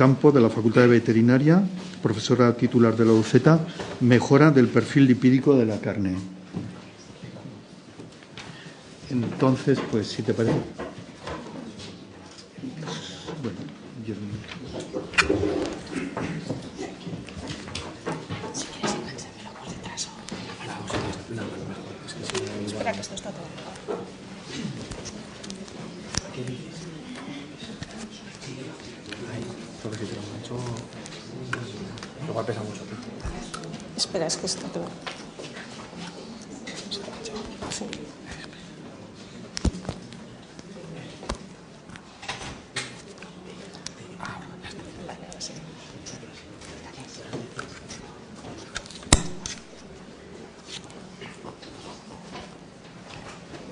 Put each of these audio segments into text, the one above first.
Campo, de la Facultad de Veterinaria, profesora titular de la UCETA, mejora del perfil lipídico de la carne. Entonces, pues, si te parece. Bueno, yo... Espera, que esto está todo. Porque si te lo mancho, igual pesa mucho. Espera, es que está todo. Sí. Vale, ahora sí.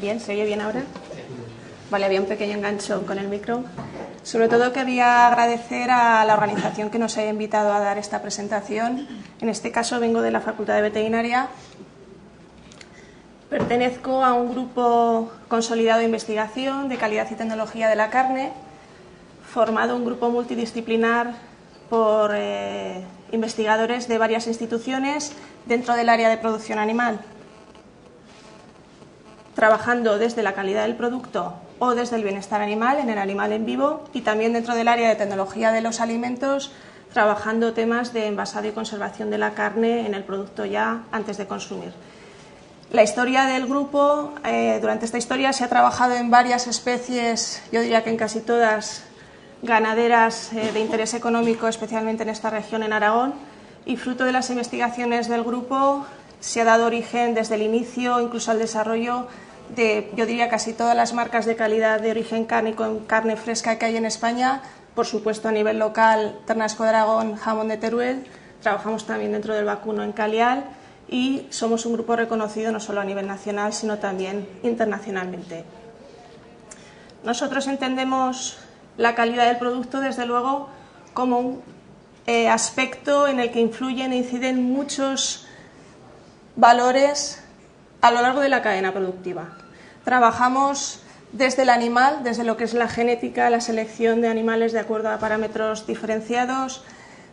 Bien, ¿se oye bien ahora? Vale, había un pequeño engancho con el micro. Sobre todo quería agradecer a la organización que nos haya invitado a dar esta presentación. En este caso vengo de la Facultad de Veterinaria. Pertenezco a un grupo consolidado de investigación de calidad y tecnología de la carne, formado un grupo multidisciplinar por investigadores de varias instituciones dentro del área de producción animal, trabajando desde la calidad del producto o desde el bienestar animal, en el animal en vivo, y también dentro del área de tecnología de los alimentos, trabajando temas de envasado y conservación de la carne en el producto ya antes de consumir. La historia del grupo, durante esta historia se ha trabajado en varias especies, yo diría que en casi todas, ganaderas de interés económico, especialmente en esta región, en Aragón, y fruto de las investigaciones del grupo se ha dado origen desde el inicio, incluso al desarrollo de, yo diría, casi todas las marcas de calidad de origen cárnico en carne fresca que hay en España. Por supuesto, a nivel local, Ternasco de Aragón, jamón de Teruel. Trabajamos también dentro del vacuno en Calial y somos un grupo reconocido no solo a nivel nacional, sino también internacionalmente. Nosotros entendemos la calidad del producto, desde luego, como un aspecto en el que influyen e inciden muchos valores a lo largo de la cadena productiva. Trabajamos desde el animal, desde lo que es la genética, la selección de animales de acuerdo a parámetros diferenciados.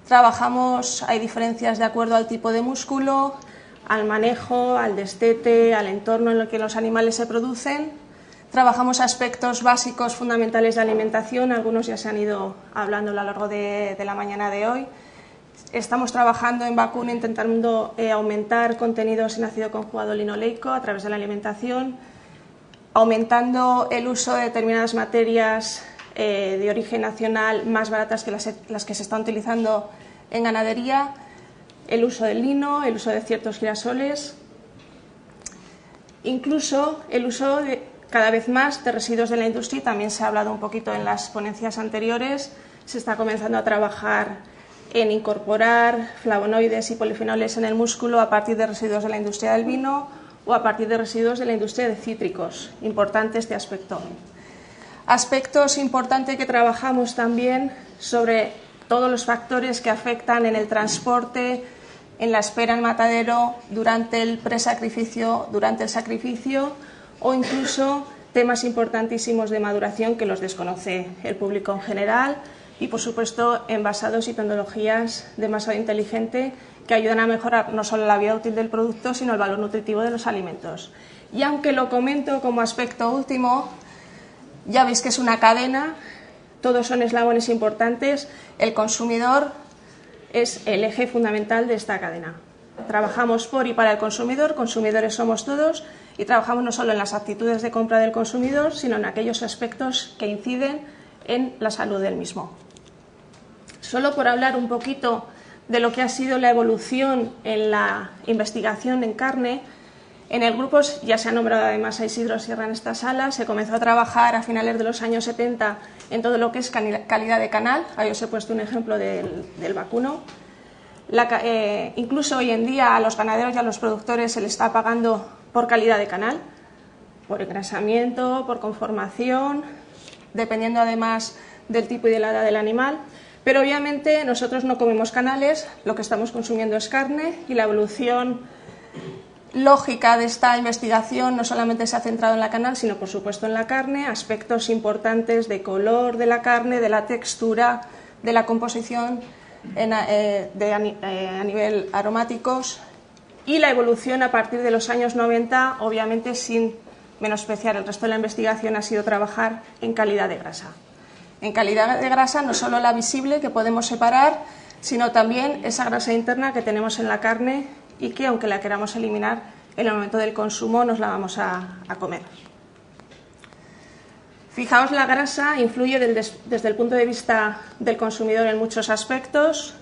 Trabajamos, hay diferencias de acuerdo al tipo de músculo, al manejo, al destete, al entorno en el que los animales se producen. Trabajamos aspectos básicos fundamentales de alimentación, algunos ya se han ido hablando a lo largo de la mañana de hoy. Estamos trabajando en vacuno intentando aumentar contenidos en ácido conjugado linoleico a través de la alimentación, aumentando el uso de determinadas materias de origen nacional más baratas que las que se están utilizando en ganadería, el uso del lino, el uso de ciertos girasoles, incluso el uso cada vez más de residuos de la industria. También se ha hablado un poquito en las ponencias anteriores, se está comenzando a trabajar en incorporar flavonoides y polifenoles en el músculo a partir de residuos de la industria del vino o a partir de residuos de la industria de cítricos. Importante este aspecto. Aspectos importantes que trabajamos también sobre todos los factores que afectan en el transporte, en la espera en matadero, durante el presacrificio, durante el sacrificio, o incluso temas importantísimos de maduración que los desconoce el público en general, y por supuesto envasados y tecnologías de envasado inteligente que ayudan a mejorar no solo la vida útil del producto, sino el valor nutritivo de los alimentos. Y aunque lo comento como aspecto último, ya veis que es una cadena, todos son eslabones importantes, el consumidor es el eje fundamental de esta cadena. Trabajamos por y para el consumidor, consumidores somos todos, y trabajamos no solo en las actitudes de compra del consumidor, sino en aquellos aspectos que inciden en la salud del mismo. Solo por hablar un poquito de lo que ha sido la evolución en la investigación en carne, en el grupo ya se ha nombrado además a Isidro Sierra en esta sala. Se comenzó a trabajar a finales de los años 70 en todo lo que es calidad de canal. Ahí os he puesto un ejemplo del vacuno. Incluso hoy en día a los ganaderos y a los productores se les está pagando por calidad de canal, por engrasamiento, por conformación, dependiendo además del tipo y de la edad del animal. Pero obviamente nosotros no comemos canales, lo que estamos consumiendo es carne, y la evolución lógica de esta investigación no solamente se ha centrado en la canal, sino por supuesto en la carne, aspectos importantes de color de la carne, de la textura, de la composición a nivel aromáticos y la evolución a partir de los años 90, obviamente sin menospreciar el resto de la investigación, ha sido trabajar en calidad de grasa. En calidad de grasa no solo la visible que podemos separar, sino también esa grasa interna que tenemos en la carne y que, aunque la queramos eliminar, en el momento del consumo nos la vamos a comer. Fijaos, la grasa influye desde el punto de vista del consumidor en muchos aspectos.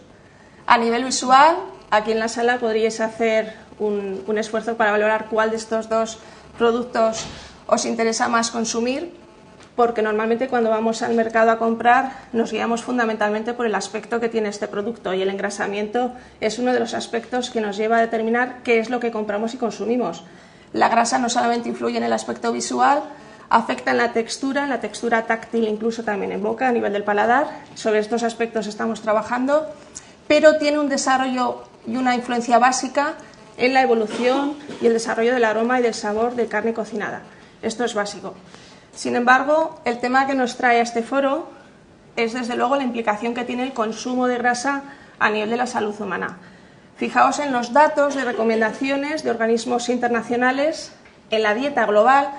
A nivel visual, aquí en la sala podríais hacer un esfuerzo para valorar cuál de estos dos productos os interesa más consumir, porque normalmente cuando vamos al mercado a comprar nos guiamos fundamentalmente por el aspecto que tiene este producto, y el engrasamiento es uno de los aspectos que nos lleva a determinar qué es lo que compramos y consumimos. La grasa no solamente influye en el aspecto visual, afecta en la textura táctil, incluso también en boca, a nivel del paladar. Sobre estos aspectos estamos trabajando, pero tiene un desarrollo y una influencia básica en la evolución y el desarrollo del aroma y del sabor de carne cocinada. Esto es básico. Sin embargo, el tema que nos trae a este foro es, desde luego, la implicación que tiene el consumo de grasa a nivel de la salud humana. Fijaos en los datos de recomendaciones de organismos internacionales. En la dieta global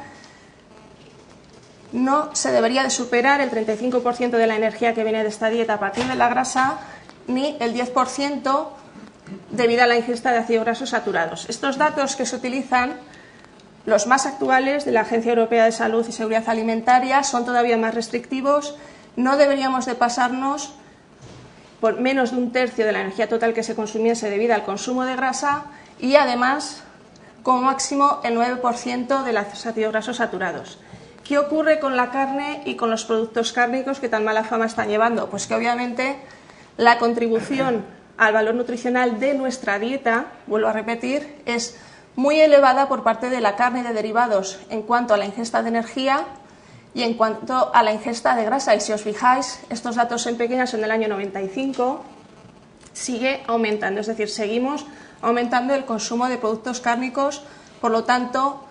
no se debería de superar el 35% de la energía que viene de esta dieta a partir de la grasa, ni el 10% debido a la ingesta de ácidos grasos saturados. Estos datos que se utilizan, los más actuales de la Agencia Europea de Salud y Seguridad Alimentaria, son todavía más restrictivos. No deberíamos de pasarnos por menos de un tercio de la energía total que se consumiese debido al consumo de grasa, y además como máximo el 9% de los ácidos grasos saturados. ¿Qué ocurre con la carne y con los productos cárnicos que tan mala fama están llevando? Pues que obviamente la contribución al valor nutricional de nuestra dieta, vuelvo a repetir, es muy elevada por parte de la carne y de derivados en cuanto a la ingesta de energía y en cuanto a la ingesta de grasa. Y si os fijáis, estos datos en pequeñas son del año 95, sigue aumentando, es decir, seguimos aumentando el consumo de productos cárnicos. Por lo tanto,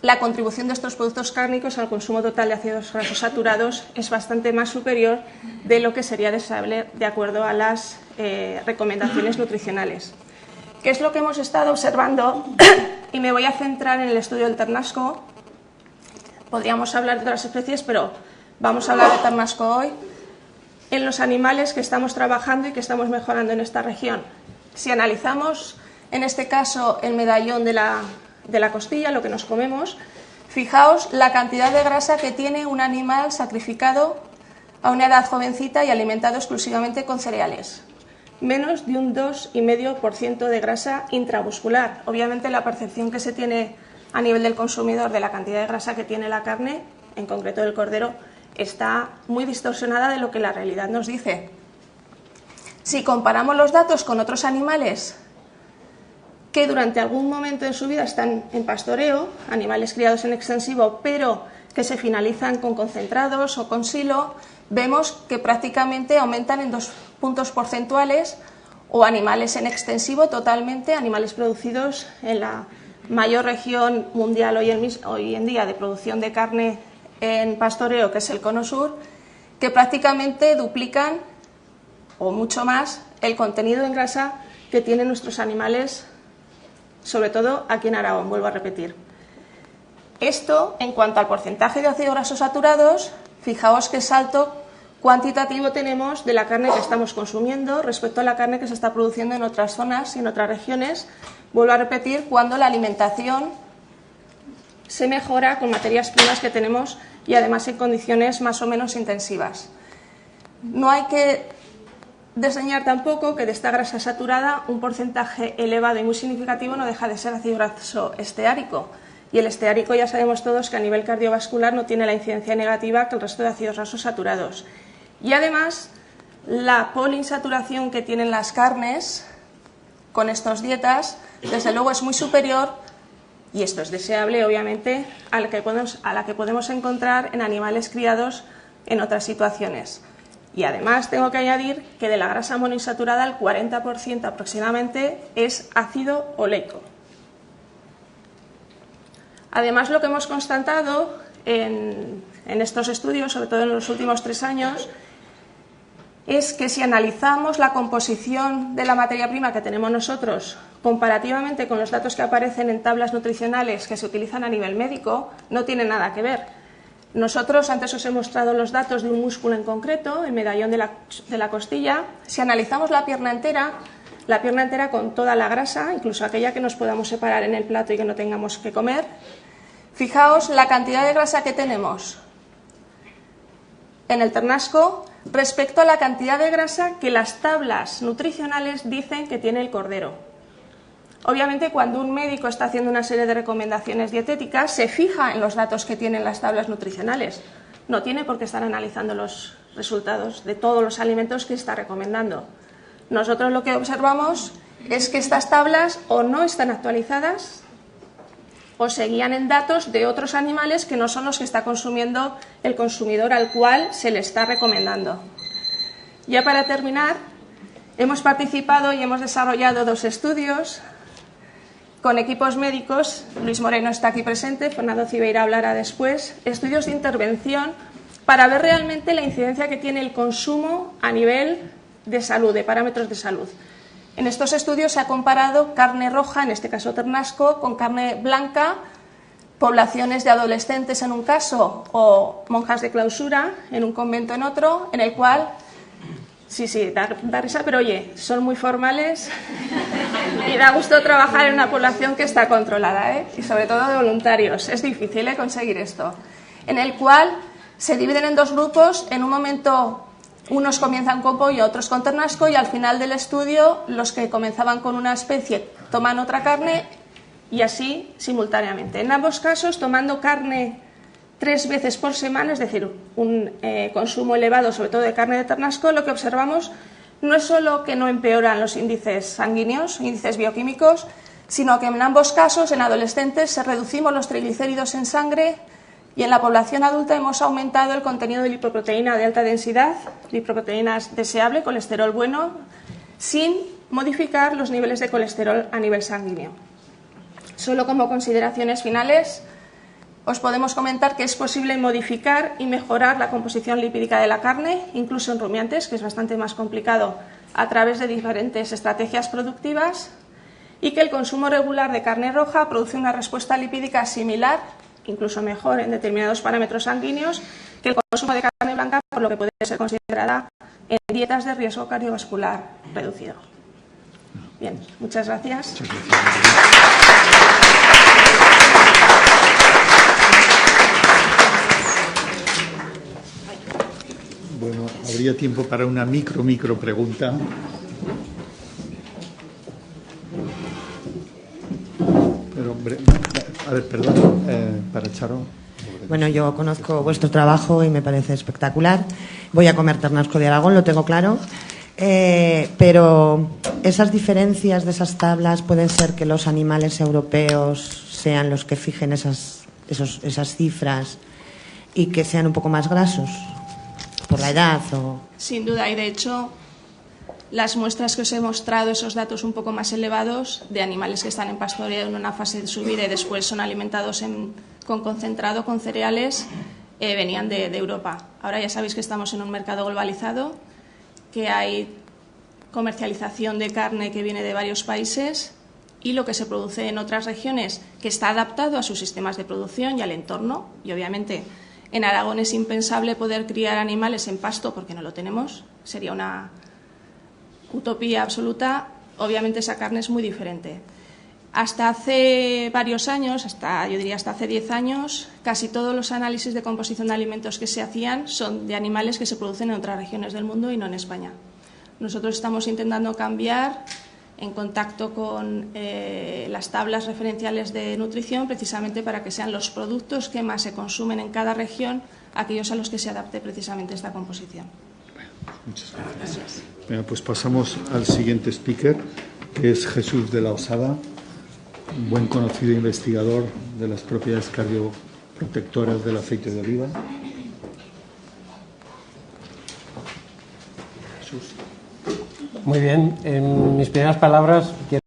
la contribución de estos productos cárnicos al consumo total de ácidos grasos saturados es bastante más superior de lo que sería deseable de acuerdo a las recomendaciones nutricionales. ¿Qué es lo que hemos estado observando? Y me voy a centrar en el estudio del ternasco. Podríamos hablar de otras especies, pero vamos a hablar de ternasco hoy. En los animales que estamos trabajando y que estamos mejorando en esta región. Si analizamos, en este caso, el medallón de la costilla, lo que nos comemos, fijaos la cantidad de grasa que tiene un animal sacrificado a una edad jovencita y alimentado exclusivamente con cereales. Menos de un 2,5% de grasa intramuscular. Obviamente la percepción que se tiene a nivel del consumidor de la cantidad de grasa que tiene la carne, en concreto del cordero, está muy distorsionada de lo que la realidad nos dice. Si comparamos los datos con otros animales que durante algún momento de su vida están en pastoreo, animales criados en extensivo, pero que se finalizan con concentrados o con silo, vemos que prácticamente aumentan en 2 puntos porcentuales, o animales en extensivo totalmente, animales producidos en la mayor región mundial hoy en día de producción de carne en pastoreo, que es el Cono Sur, que prácticamente duplican o mucho más el contenido en grasa que tienen nuestros animales, sobre todo aquí en Aragón, vuelvo a repetir. Esto, en cuanto al porcentaje de ácidos grasos saturados, fijaos qué salto cuantitativo tenemos de la carne que estamos consumiendo respecto a la carne que se está produciendo en otras zonas y en otras regiones. Vuelvo a repetir, cuando la alimentación se mejora con materias primas que tenemos y además en condiciones más o menos intensivas. No hay que desdeñar tampoco que de esta grasa saturada un porcentaje elevado y muy significativo no deja de ser ácido graso esteárico. Y el esteárico ya sabemos todos que a nivel cardiovascular no tiene la incidencia negativa que el resto de ácidos grasos saturados. Y además, la poliinsaturación que tienen las carnes con estas dietas, desde luego es muy superior, y esto es deseable, obviamente, a la que podemos encontrar en animales criados en otras situaciones. Y además tengo que añadir que de la grasa monoinsaturada el 40% aproximadamente es ácido oleico. Además, lo que hemos constatado en estos estudios, sobre todo en los últimos 3 años, es que si analizamos la composición de la materia prima que tenemos nosotros comparativamente con los datos que aparecen en tablas nutricionales que se utilizan a nivel médico, no tiene nada que ver. Nosotros, antes os he mostrado los datos de un músculo en concreto, el medallón de la costilla. Si analizamos la pierna entera con toda la grasa, incluso aquella que nos podamos separar en el plato y que no tengamos que comer, fijaos la cantidad de grasa que tenemos en el ternasco respecto a la cantidad de grasa que las tablas nutricionales dicen que tiene el cordero. Obviamente, cuando un médico está haciendo una serie de recomendaciones dietéticas, se fija en los datos que tienen las tablas nutricionales. No tiene por qué estar analizando los resultados de todos los alimentos que está recomendando. Nosotros lo que observamos es que estas tablas o no están actualizadas o se guían en datos de otros animales que no son los que está consumiendo el consumidor al cual se le está recomendando. Ya para terminar, hemos participado y hemos desarrollado 2 estudios con equipos médicos. Luis Moreno está aquí presente, Fernando Cibeira hablará después. Estudios de intervención para ver realmente la incidencia que tiene el consumo a nivel de salud, de parámetros de salud. En estos estudios se ha comparado carne roja, en este caso ternasco, con carne blanca, poblaciones de adolescentes en un caso o monjas de clausura en un convento en otro, en el cual, da risa, pero oye, son muy formales y da gusto trabajar en una población que está controlada, y sobre todo de voluntarios. Es difícil conseguir esto. En el cual se dividen en 2 grupos, en un momento unos comienzan con pollo, otros con ternasco, y al final del estudio los que comenzaban con una especie toman otra carne y así simultáneamente. En ambos casos tomando carne 3 veces por semana, es decir, un consumo elevado sobre todo de carne de ternasco, lo que observamos no es solo que no empeoran los índices sanguíneos, índices bioquímicos, sino que en ambos casos, en adolescentes, se reducimos los triglicéridos en sangre. Y en la población adulta hemos aumentado el contenido de lipoproteína de alta densidad, lipoproteína deseable, colesterol bueno, sin modificar los niveles de colesterol a nivel sanguíneo. Solo como consideraciones finales, os podemos comentar que es posible modificar y mejorar la composición lipídica de la carne, incluso en rumiantes, que es bastante más complicado, a través de diferentes estrategias productivas, y que el consumo regular de carne roja produce una respuesta lipídica similar, incluso mejor en determinados parámetros sanguíneos, que el consumo de carne blanca, por lo que puede ser considerada en dietas de riesgo cardiovascular reducido. Bien, muchas gracias. Bueno, habría tiempo para una micro pregunta. Pero, a ver, perdón, para Charo. Bueno, yo conozco vuestro trabajo y me parece espectacular. Voy a comer ternasco de Aragón, lo tengo claro. Pero esas diferencias de esas tablas pueden ser que los animales europeos sean los que fijen esas cifras y que sean un poco más grasos por la edad o... Sin duda, y de hecho las muestras que os he mostrado, esos datos un poco más elevados de animales que están en pastoreo en una fase de subida y después son alimentados con concentrado, con cereales, venían de Europa. Ahora ya sabéis que estamos en un mercado globalizado, que hay comercialización de carne que viene de varios países y lo que se produce en otras regiones que está adaptado a sus sistemas de producción y al entorno. Y obviamente en Aragón es impensable poder criar animales en pasto porque no lo tenemos, sería una utopía absoluta. Obviamente esa carne es muy diferente. Hasta hace varios años, yo diría hasta hace 10 años, casi todos los análisis de composición de alimentos que se hacían son de animales que se producen en otras regiones del mundo y no en España. Nosotros estamos intentando cambiar en contacto con las tablas referenciales de nutrición precisamente para que sean los productos que más se consumen en cada región aquellos a los que se adapte precisamente esta composición. Muchas gracias. Bueno, pues pasamos al siguiente speaker, que es Jesús de la Osada, un buen conocido investigador de las propiedades cardioprotectoras del aceite de oliva. Jesús. Muy bien, en mis primeras palabras quiero